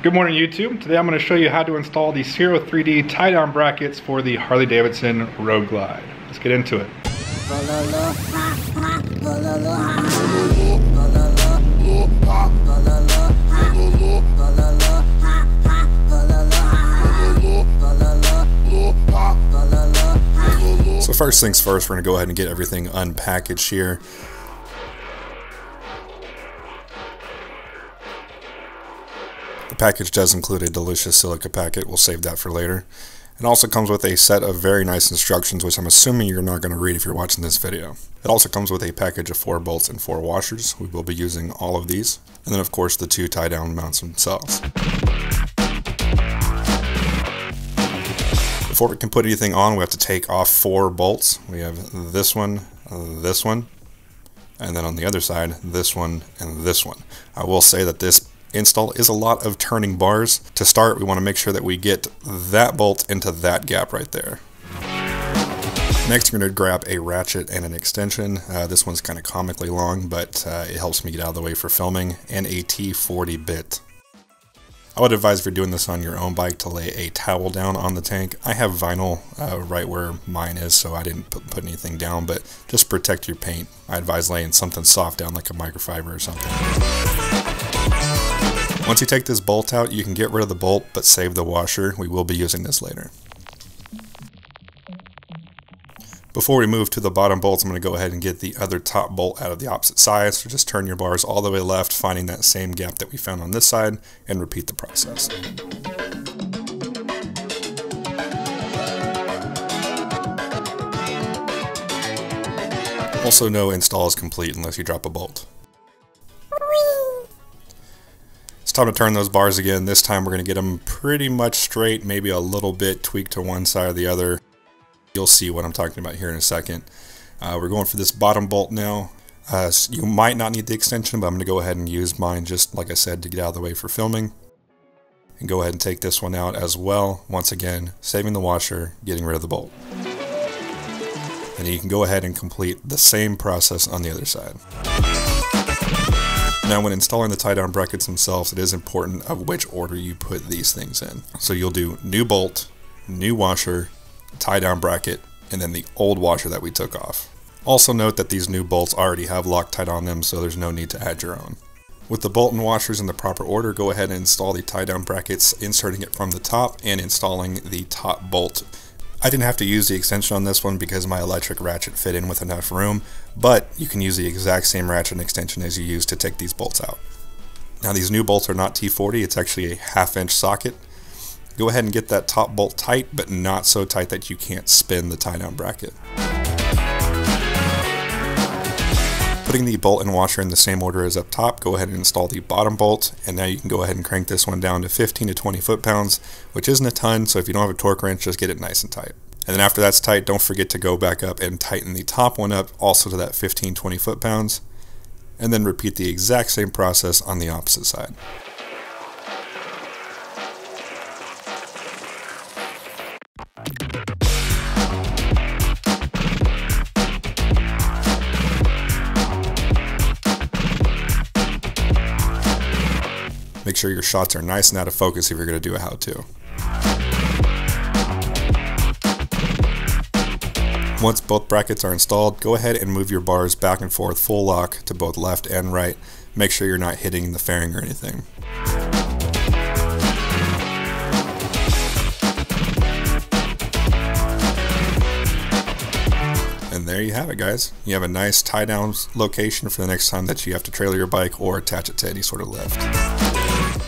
Good morning, YouTube. Today I'm going to show you how to install the Ciro3d tie-down brackets for the Harley-Davidson Road Glide. Let's get into it. So first things first, we're going to go ahead and get everything unpackaged here. The package does include a delicious silica packet. We'll save that for later. It also comes with a set of very nice instructions, which I'm assuming you're not going to read if you're watching this video. It also comes with a package of 4 bolts and 4 washers. We will be using all of these. And then of course the 2 tie-down mounts themselves. Before we can put anything on, we have to take off 4 bolts. We have this one, and then on the other side, this one, and this one. I will say that this install is a lot of turning bars. To start, we want to make sure that we get that bolt into that gap right there. Next, we're going to grab a ratchet and an extension. This one's kind of comically long, but it helps me get out of the way for filming, and a T40 bit. I would advise if you're doing this on your own bike to lay a towel down on the tank. I have vinyl right where mine is, so I didn't put anything down, but just protect your paint. I advise laying something soft down like a microfiber or something. Once you take this bolt out, you can get rid of the bolt, but save the washer. We will be using this later. Before we move to the bottom bolts, I'm going to go ahead and get the other top bolt out of the opposite side. So just turn your bars all the way left, finding that same gap that we found on this side, and repeat the process. Also, no install is complete unless you drop a bolt. It's time to turn those bars again. This time we're going to get them pretty much straight, maybe a little bit tweaked to one side or the other. You'll see what I'm talking about here in a second. We're going for this bottom bolt now. So you might not need the extension, but I'm going to go ahead and use mine just like I said to get out of the way for filming. And go ahead and take this one out as well. Once again, saving the washer, getting rid of the bolt. And you can go ahead and complete the same process on the other side. Now when installing the tie-down brackets themselves, it is important of which order you put these things in. So you'll do new bolt, new washer, tie-down bracket, and then the old washer that we took off. Also note that these new bolts already have Loctite on them, so there's no need to add your own. With the bolt and washers in the proper order, go ahead and install the tie-down brackets, inserting it from the top and installing the top bolt. I didn't have to use the extension on this one because my electric ratchet fit in with enough room, but you can use the exact same ratchet and extension as you used to take these bolts out. Now these new bolts are not T40, it's actually a 1/2 inch socket. Go ahead and get that top bolt tight, but not so tight that you can't spin the tie-down bracket. Putting the bolt and washer in the same order as up top, go ahead and install the bottom bolt, and now you can go ahead and crank this one down to 15 to 20 foot-pounds, which isn't a ton, so if you don't have a torque wrench, just get it nice and tight. And then after that's tight, don't forget to go back up and tighten the top one up, also to that 15-20 foot-pounds, and then repeat the exact same process on the opposite side. Make sure your shots are nice and out of focus if you're going to do a how-to. Once both brackets are installed, go ahead and move your bars back and forth full lock to both left and right. Make sure you're not hitting the fairing or anything. And there you have it, guys. You have a nice tie-down location for the next time that you have to trailer your bike or attach it to any sort of lift.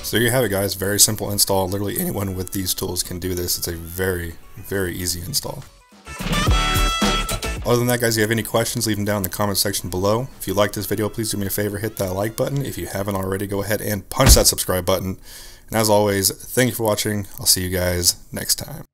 So there you have it, guys. Very simple install. Literally anyone with these tools can do this. It's a very, very easy install. Other than that, guys, if you have any questions, leave them down in the comment section below. If you like this video, please do me a favor, hit that like button. If you haven't already, go ahead and punch that subscribe button. And as always, thank you for watching. I'll see you guys next time.